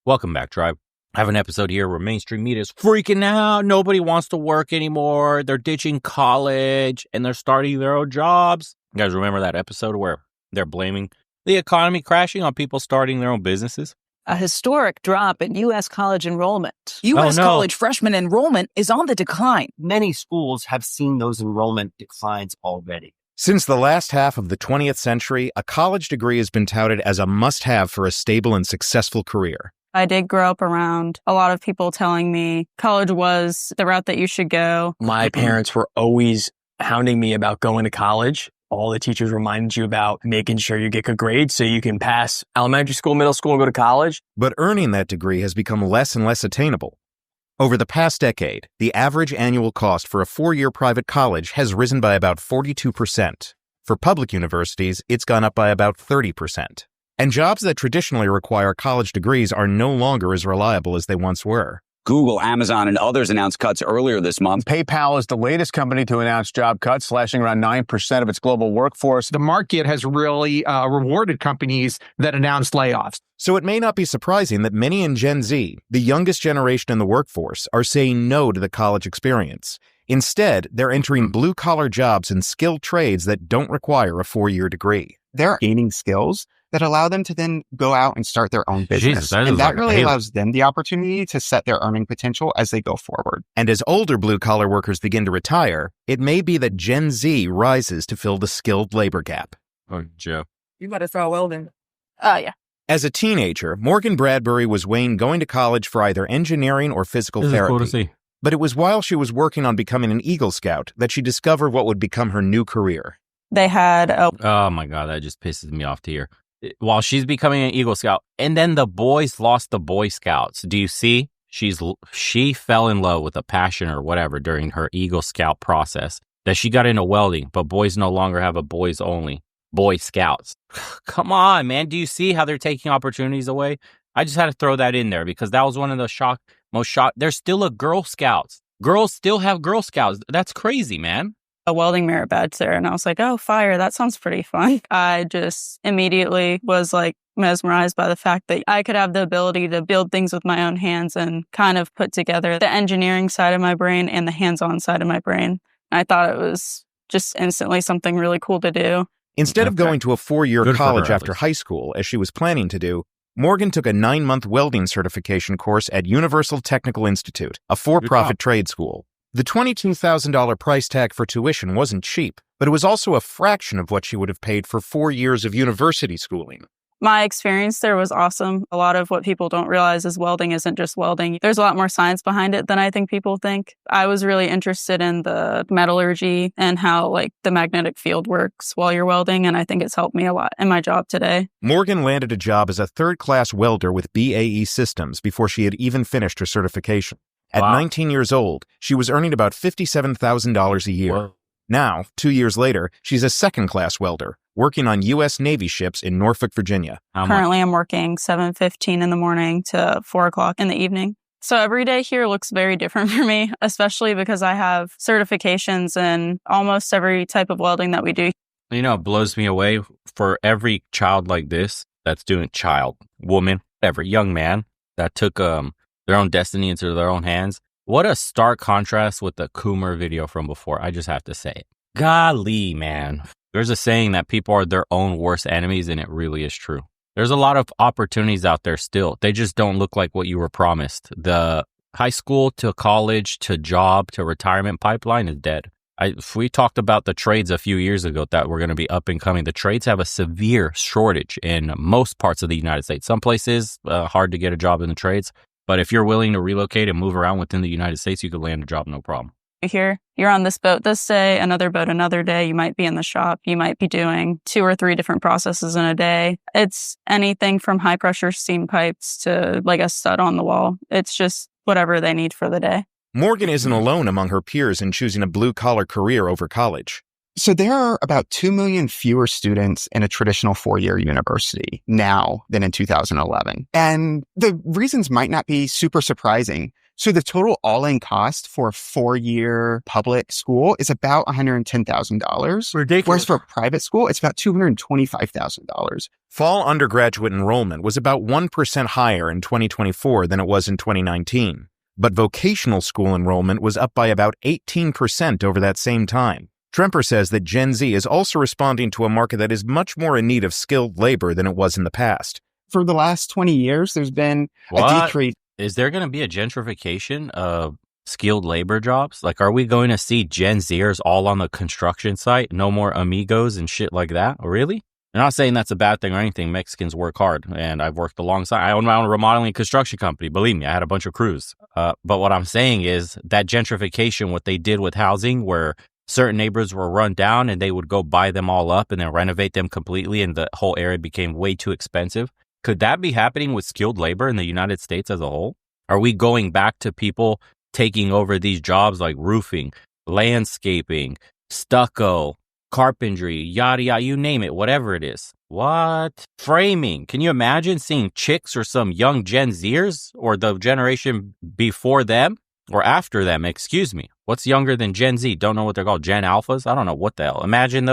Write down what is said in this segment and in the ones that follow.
Welcome back, Tribe. I have an episode here where mainstream media is freaking out. Nobody wants to work anymore. They're ditching college and they're starting their own jobs. You guys remember that episode where they're blaming the economy crashing on people starting their own businesses? A historic drop in U.S. college enrollment. U.S. college freshman enrollment is on the decline. Many schools have seen those enrollment declines already. Since the last half of the 20th century, a college degree has been touted as a must-have for a stable and successful career. I did grow up around a lot of people telling me college was the route that you should go. My parents were always hounding me about going to college. All the teachers reminded you about making sure you get good grades so you can pass elementary school, middle school, and go to college. But earning that degree has become less and less attainable. Over the past decade, the average annual cost for a 4-year private college has risen by about 42%. For public universities, it's gone up by about 30%. And jobs that traditionally require college degrees are no longer as reliable as they once were. Google, Amazon, and others announced cuts earlier this month. PayPal is the latest company to announce job cuts, slashing around 9% of its global workforce. The market has really rewarded companies that announced layoffs. So it may not be surprising that many in Gen Z, the youngest generation in the workforce, are saying no to the college experience. Instead, they're entering blue-collar jobs in skilled trades that don't require a 4-year degree. They're gaining skills that allow them to then go out and start their own business. And that really allows them the opportunity to set their earning potential as they go forward. And as older blue-collar workers begin to retire, it may be that Gen Z rises to fill the skilled labor gap. Oh, Joe. You better throw welding. Yeah. As a teenager, Morgan Bradbury was weighing going to college for either engineering or physical therapy. Cool to see. But it was while she was working on becoming an Eagle Scout that she discovered what would become her new career. They had Oh my God, that just pisses me off to hear. While she's becoming an Eagle Scout, and then the boys lost the Boy Scouts. Do you see? She fell in love with a passion or whatever during her Eagle Scout process. That she got into welding, but boys no longer have a boys only. Boy Scouts. Come on, man. Do you see how they're taking opportunities away? I just had to throw that in there because that was one of the most shock. There's still a Girl Scouts. Girls still have Girl Scouts. That's crazy, man. a welding merit badge there. And I was like, oh, fire, that sounds pretty fun. I just immediately was like mesmerized by the fact that I could have the ability to build things with my own hands and kind of put together the engineering side of my brain and the hands-on side of my brain. I thought it was just instantly something really cool to do. Instead of going to a 4-year college after high school, as she was planning to do, Morgan took a 9-month welding certification course at Universal Technical Institute, a for-profit trade school. The $22,000 price tag for tuition wasn't cheap, but it was also a fraction of what she would have paid for 4 years of university schooling. My experience there was awesome. A lot of what people don't realize is welding isn't just welding. There's a lot more science behind it than I think people think. I was really interested in the metallurgy and how the magnetic field works while you're welding, and I think it's helped me a lot in my job today. Morgan landed a job as a third-class welder with BAE Systems before she had even finished her certification. At 19 years old, she was earning about $57,000 a year. Whoa. Now, 2 years later, she's a second-class welder, working on U.S. Navy ships in Norfolk, Virginia. Currently, I'm working 7:15 in the morning to 4 o'clock in the evening. So every day here looks very different for me, especially because I have certifications in almost every type of welding that we do. You know, it blows me away for every child like this that's doing woman, every young man that took their own destiny into their own hands. What a stark contrast with the Coomer video from before. I just have to say it. Golly, man. There's a saying that people are their own worst enemies, and it really is true. There's a lot of opportunities out there still. They just don't look like what you were promised. The high school to college to job to retirement pipeline is dead. If we talked about the trades a few years ago that were going to be up and coming, the trades have a severe shortage in most parts of the United States. Some places, hard to get a job in the trades. But if you're willing to relocate and move around within the United States, you could land a job, no problem. Here, you're on this boat this day, another boat another day. You might be in the shop. You might be doing 2 or 3 different processes in a day. It's anything from high pressure steam pipes to a stud on the wall. It's just whatever they need for the day. Morgan isn't alone among her peers in choosing a blue-collar career over college. So there are about 2 million fewer students in a traditional 4-year university now than in 2011. And the reasons might not be super surprising. So the total all-in cost for a 4-year public school is about $110,000. Ridiculous. Whereas for a private school, it's about $225,000. Fall undergraduate enrollment was about 1% higher in 2024 than it was in 2019. But vocational school enrollment was up by about 18% over that same time. Tremper says that Gen Z is also responding to a market that is much more in need of skilled labor than it was in the past. For the last 20 years, there's been a decrease. Is there going to be a gentrification of skilled labor jobs? Like, are we going to see Gen Zers all on the construction site? No more amigos and shit like that? Really? I'm not saying that's a bad thing or anything. Mexicans work hard, and I've worked alongside. I own my own remodeling construction company. Believe me, I had a bunch of crews. But what I'm saying is that gentrification, what they did with housing, where certain neighborhoods were run down and they would go buy them all up and then renovate them completely, and the whole area became way too expensive. Could that be happening with skilled labor in the United States as a whole? Are we going back to people taking over these jobs like roofing, landscaping, stucco, carpentry, yada, yada, you name it, whatever it is? What? Framing. Can you imagine seeing chicks or some young Gen Zers or the generation before them or after them? Excuse me. What's younger than Gen Z? Don't know what they're called. Gen Alphas? I don't know what the hell. Imagine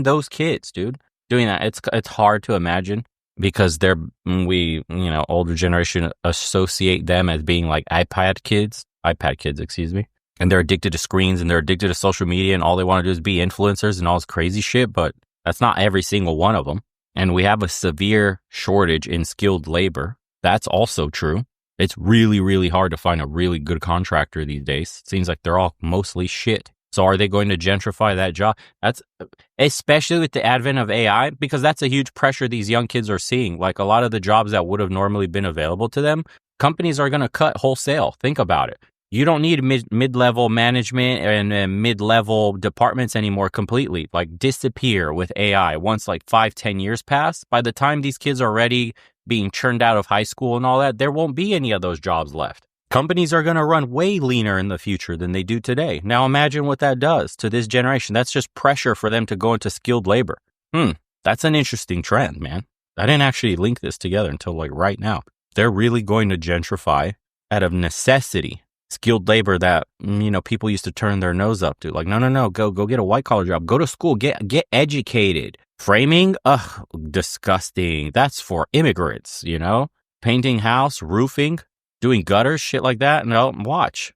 those kids, dude, doing that. It's hard to imagine. Because older generation associate them as being like iPad kids, excuse me. And they're addicted to screens and they're addicted to social media and all they want to do is be influencers and all this crazy shit. But that's not every single one of them. And we have a severe shortage in skilled labor. That's also true. It's really, really hard to find a really good contractor these days. It seems like they're all mostly shit. So are they going to gentrify that job? That's especially with the advent of AI, because that's a huge pressure these young kids are seeing. Like a lot of the jobs that would have normally been available to them, companies are going to cut wholesale. Think about it. You don't need mid-level management and mid-level departments anymore completely. Like disappear with AI. Once like 5-10 years pass, by the time these kids are ready being churned out of high school and all that, there won't be any of those jobs left. Companies are going to run way leaner in the future than they do today. Now imagine what that does to this generation. That's just pressure for them to go into skilled labor. That's an interesting trend, man. I didn't actually link this together until like right now. They're really going to gentrify out of necessity skilled labor that, people used to turn their nose up to. Like, no, go get a white collar job. Go to school, get educated. Framing, disgusting. That's for immigrants, Painting house, roofing, doing gutters, shit like that. No, watch.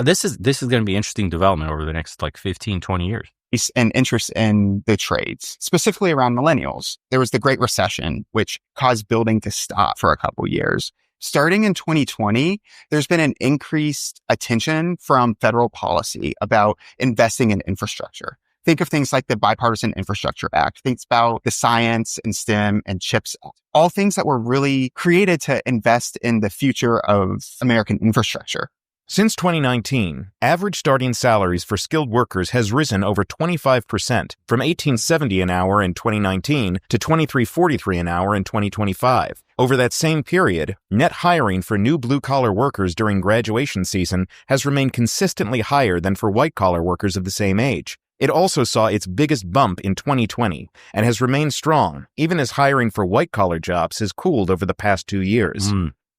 This is going to be interesting development over the next like 15, 20 years. And interest in the trades, specifically around millennials. There was the Great Recession, which caused building to stop for a couple years. Starting in 2020, there's been an increased attention from federal policy about investing in infrastructure. Think of things like the Bipartisan Infrastructure Act. Think about the Science and STEM and CHIPS Act. All things that were really created to invest in the future of American infrastructure. Since 2019, average starting salaries for skilled workers has risen over 25%, from $18.70 an hour in 2019 to $23.43 an hour in 2025. Over that same period, net hiring for new blue-collar workers during graduation season has remained consistently higher than for white-collar workers of the same age. It also saw its biggest bump in 2020 and has remained strong, even as hiring for white-collar jobs has cooled over the past 2 years.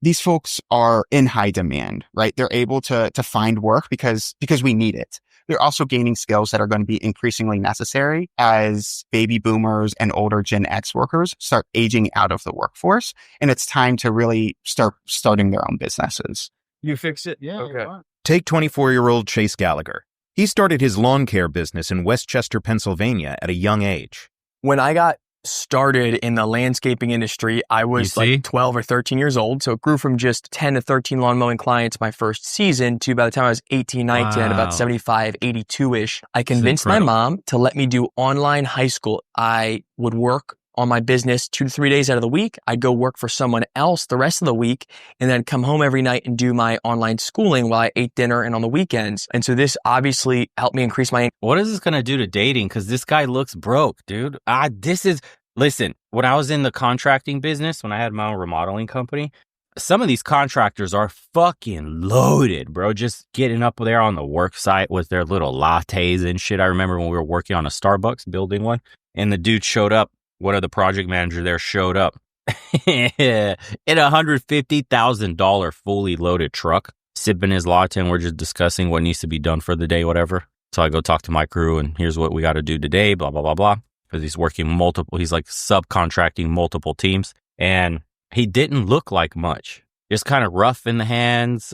These folks are in high demand, right? They're able to find work because we need it. They're also gaining skills that are going to be increasingly necessary as baby boomers and older Gen X workers start aging out of the workforce. And it's time to really starting their own businesses. You fix it? Yeah. Okay. Take 24-year-old Chase Gallagher. He started his lawn care business in Westchester, Pennsylvania at a young age. When I got started in the landscaping industry, I was like 12 or 13 years old. So it grew from just 10 to 13 lawn mowing clients my first season to by the time I was 18, 19, I had about 75, 82-ish. I convinced my mom to let me do online high school. I would work on my business 2 to 3 days out of the week. I'd go work for someone else the rest of the week and then come home every night and do my online schooling while I ate dinner and on the weekends. And so this obviously helped me increase my... What is this going to do to dating? Because this guy looks broke, dude. Listen, when I was in the contracting business, when I had my own remodeling company, some of these contractors are fucking loaded, bro. Just getting up there on the work site with their little lattes and shit. I remember when we were working on a Starbucks, building one, and the dude showed up. One of the project managers there showed up in a $150,000 fully loaded truck, sipping his latte, and we're just discussing what needs to be done for the day, whatever. So I go talk to my crew, and here's what we got to do today, blah, blah, blah, blah. Because he's working he's like subcontracting multiple teams. And he didn't look like much. Just kind of rough in the hands,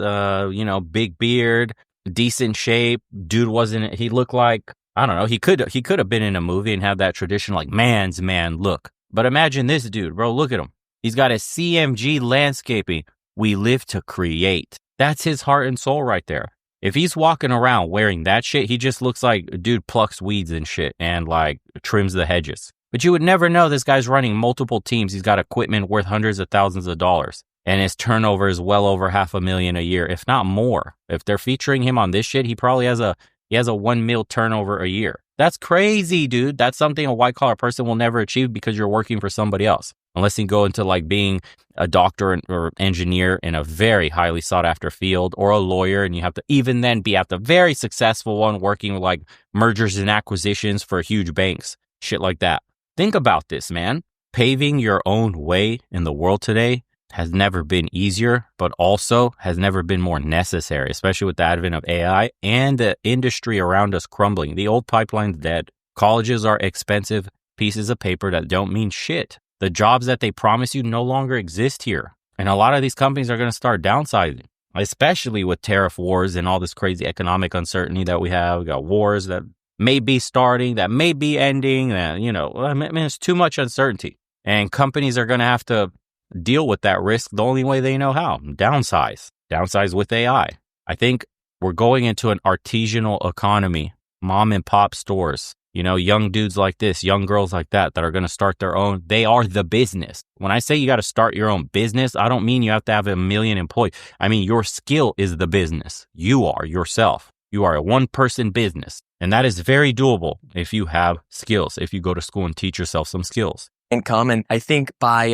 big beard, decent shape. Dude he looked like, I don't know, he could have been in a movie and have that traditional like man's man look. But imagine this dude, bro, look at him. He's got a CMG landscaping. We live to create. That's his heart and soul right there. If he's walking around wearing that shit, he just looks like a dude plucks weeds and shit and like trims the hedges. But you would never know this guy's running multiple teams. He's got equipment worth hundreds of thousands of dollars. And his turnover is well over $500,000 a year, if not more. If they're featuring him on this shit, he probably has a $1 million turnover a year. That's crazy, dude. That's something a white collar person will never achieve because you're working for somebody else. Unless you go into like being a doctor or engineer in a very highly sought after field, or a lawyer, and you have to even then be at the very successful one working with like mergers and acquisitions for huge banks, shit like that. Think about this, man. Paving your own way in the world today has never been easier, but also has never been more necessary, especially with the advent of AI and the industry around us crumbling. The old pipeline's dead. Colleges are expensive pieces of paper that don't mean shit. The jobs that they promise you no longer exist here. And a lot of these companies are going to start downsizing, especially with tariff wars and all this crazy economic uncertainty that we have. We got wars that may be starting, that may be ending. It's too much uncertainty. And companies are going to have to deal with that risk the only way they know how. Downsize with AI. I think we're going into an artisanal economy, mom and pop stores. Young dudes like this, young girls like that are going to start their own. They are the business. When I say you got to start your own business, I don't mean you have to have 1 million employees. I mean, your skill is the business. You are yourself. You are a one-person business. And that is very doable if you have skills, if you go to school and teach yourself some skills. Income. And I think by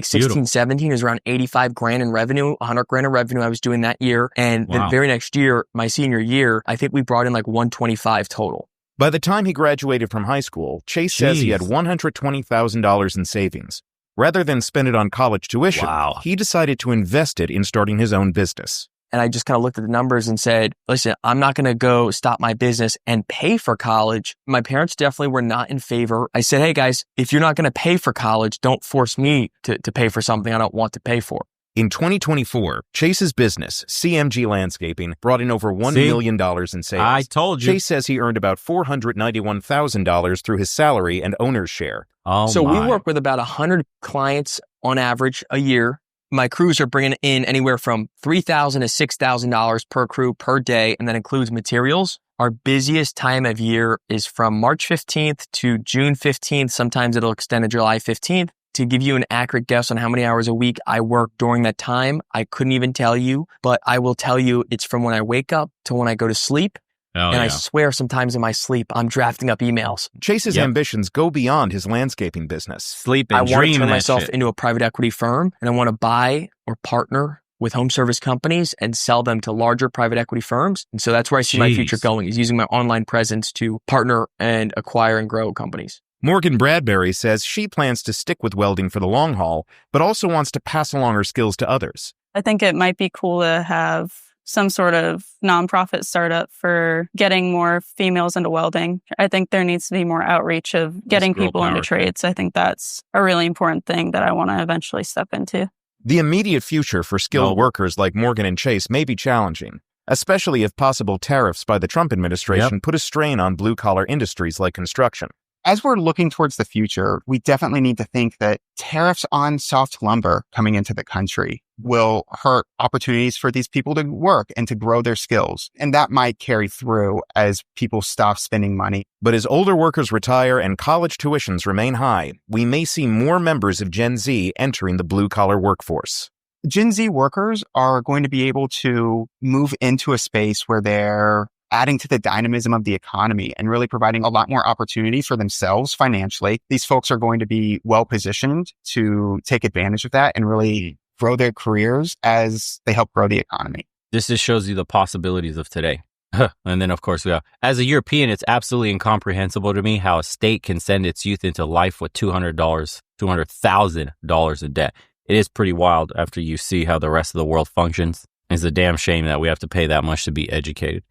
16, 17, it was around 85 grand in revenue, 100 grand in revenue I was doing that year. And the very next year, my senior year, I think we brought in like 125 total. By the time he graduated from high school, Chase says he had $120,000 in savings. Rather than spend it on college tuition, he decided to invest it in starting his own business. And I just kind of looked at the numbers and said, listen, I'm not going to go stop my business and pay for college. My parents definitely were not in favor. I said, hey guys, if you're not going to pay for college, don't force me to pay for something I don't want to pay for. In 2024, Chase's business, CMG Landscaping, brought in over $1 million in sales. I told you. Chase says he earned about $491,000 through his salary and owner's share. So we work with about 100 clients on average a year. My crews are bringing in anywhere from $3,000 to $6,000 per crew per day, and that includes materials. Our busiest time of year is from March 15th to June 15th. Sometimes it'll extend to July 15th. To give you an accurate guess on how many hours a week I work during that time, I couldn't even tell you, but I will tell you it's from when I wake up to when I go to sleep. I swear sometimes in my sleep, I'm drafting up emails. Chase's ambitions go beyond his landscaping business. Sleep and dream. I want to turn myself into a private equity firm, and I want to buy or partner with home service companies and sell them to larger private equity firms. And so that's where I see my future going, is using my online presence to partner and acquire and grow companies. Morgan Bradbury says she plans to stick with welding for the long haul, but also wants to pass along her skills to others. I think it might be cool to have some sort of nonprofit startup for getting more females into welding. I think there needs to be more outreach of getting people into trades. I think that's a really important thing that I want to eventually step into. The immediate future for skilled workers like Morgan and Chase may be challenging, especially if possible tariffs by the Trump administration put a strain on blue-collar industries like construction. As we're looking towards the future, we definitely need to think that tariffs on soft lumber coming into the country will hurt opportunities for these people to work and to grow their skills. And that might carry through as people stop spending money. But as older workers retire and college tuitions remain high, we may see more members of Gen Z entering the blue-collar workforce. Gen Z workers are going to be able to move into a space where they're adding to the dynamism of the economy and really providing a lot more opportunity for themselves financially. These folks are going to be well positioned to take advantage of that and really grow their careers as they help grow the economy. This just shows you the possibilities of today. And then, of course, we have, as a European, it's absolutely incomprehensible to me how a state can send its youth into life with $200,000 in debt. It is pretty wild after you see how the rest of the world functions. It's a damn shame that we have to pay that much to be educated.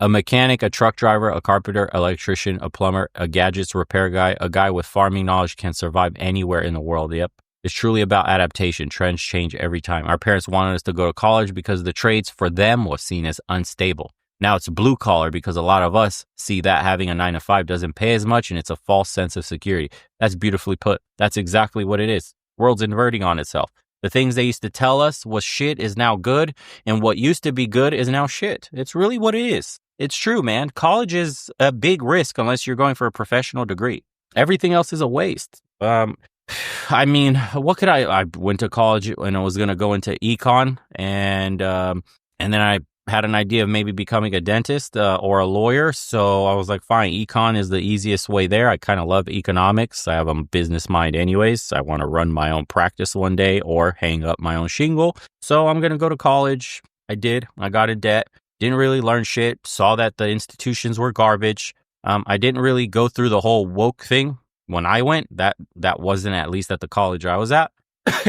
A mechanic, a truck driver, a carpenter, electrician, a plumber, a gadgets repair guy, a guy with farming knowledge can survive anywhere in the world. Yep. It's truly about adaptation. Trends change every time. Our parents wanted us to go to college because the trades for them was seen as unstable. Now it's blue collar because a lot of us see that having a 9-to-5 doesn't pay as much and it's a false sense of security. That's beautifully put. That's exactly what it is. World's inverting on itself. The things they used to tell us was shit is now good, and what used to be good is now shit. It's really what it is. It's true, man. College is a big risk unless you're going for a professional degree. Everything else is a waste. I mean, what could I went to college and I was going to go into econ, and then I had an idea of maybe becoming a dentist or a lawyer. So I was like, fine, econ is the easiest way there. I kind of love economics. I have a business mind anyways. I want to run my own practice one day or hang up my own shingle. So I'm going to go to college. I did. I got in debt. Didn't really learn shit. Saw that the institutions were garbage. I didn't really go through the whole woke thing when I went. That wasn't at least at the college I was at,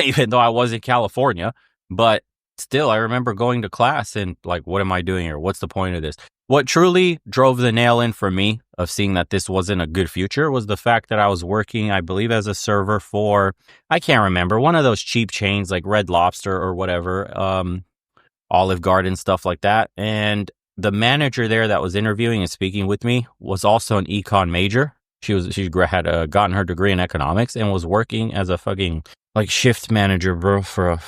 even though I was in California. But still, I remember going to class and like, what am I doing here? What's the point of this? What truly drove the nail in for me of seeing that this wasn't a good future was the fact that I was working, I believe, as a server for, I can't remember, one of those cheap chains like Red Lobster or whatever, Olive Garden, stuff like that. And the manager there that was interviewing and speaking with me was also an econ major. She had gotten her degree in economics and was working as a fucking like shift manager, bro, for a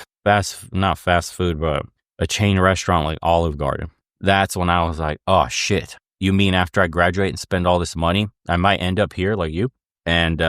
not fast food, but a chain restaurant like Olive Garden. That's when I was like, oh shit. You mean after I graduate and spend all this money, I might end up here like you? And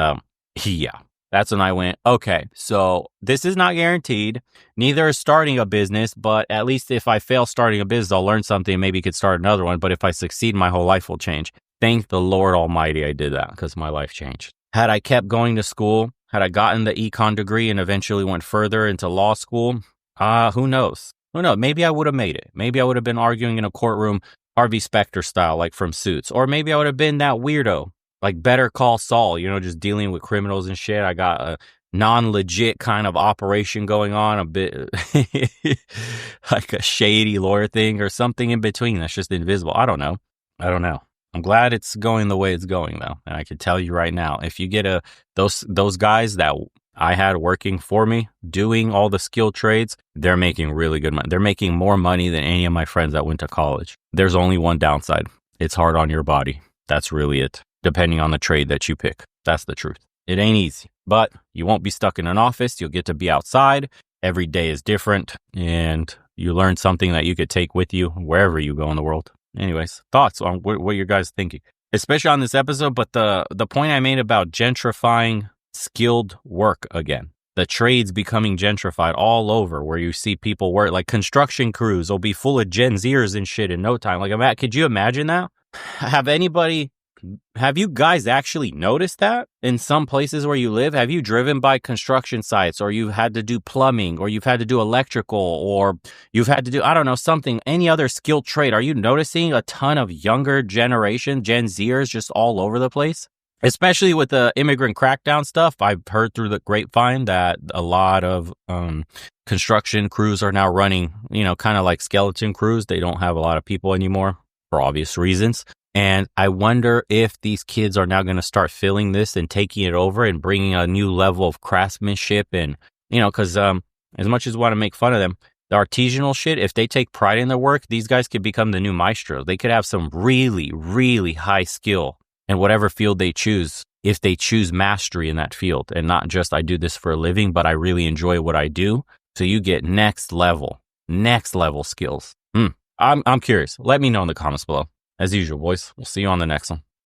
yeah, that's when I went, okay, so this is not guaranteed. Neither is starting a business, but at least if I fail starting a business, I'll learn something and maybe could start another one. But if I succeed, my whole life will change. Thank the Lord Almighty I did that because my life changed. Had I kept going to school, had I gotten the econ degree and eventually went further into law school, who knows? Who knows? Maybe I would have made it. Maybe I would have been arguing in a courtroom, Harvey Specter style, like from Suits. Or maybe I would have been that weirdo, like Better Call Saul, just dealing with criminals and shit. I got a non-legit kind of operation going on, a bit like a shady lawyer thing or something in between that's just invisible. I don't know. I'm glad it's going the way it's going, though. And I can tell you right now, if you get those guys that I had working for me, doing all the skilled trades, they're making really good money. They're making more money than any of my friends that went to college. There's only one downside. It's hard on your body. That's really it, depending on the trade that you pick. That's the truth. It ain't easy, but you won't be stuck in an office. You'll get to be outside. Every day is different, and you learn something that you could take with you wherever you go in the world. Anyways, thoughts on what you guys thinking, especially on this episode, but the point I made about gentrifying skilled work again, the trades becoming gentrified all over where you see people work, like construction crews will be full of Gen Zers and shit in no time. Like, could you imagine that? Have you guys actually noticed that in some places where you live? Have you driven by construction sites, or you've had to do plumbing, or you've had to do electrical, or you've had to do, I don't know, something, any other skilled trade? Are you noticing a ton of younger generation, Gen Zers, just all over the place? Especially with the immigrant crackdown stuff, I've heard through the grapevine that a lot of construction crews are now running, kind of like skeleton crews. They don't have a lot of people anymore for obvious reasons. And I wonder if these kids are now going to start feeling this and taking it over and bringing a new level of craftsmanship. And, because as much as we want to make fun of them, the artisanal shit, if they take pride in their work, these guys could become the new maestros. They could have some really, really high skill in whatever field they choose, if they choose mastery in that field and not just I do this for a living, but I really enjoy what I do. So you get next level skills. I'm curious. Let me know in the comments below. As usual, boys, we'll see you on the next one.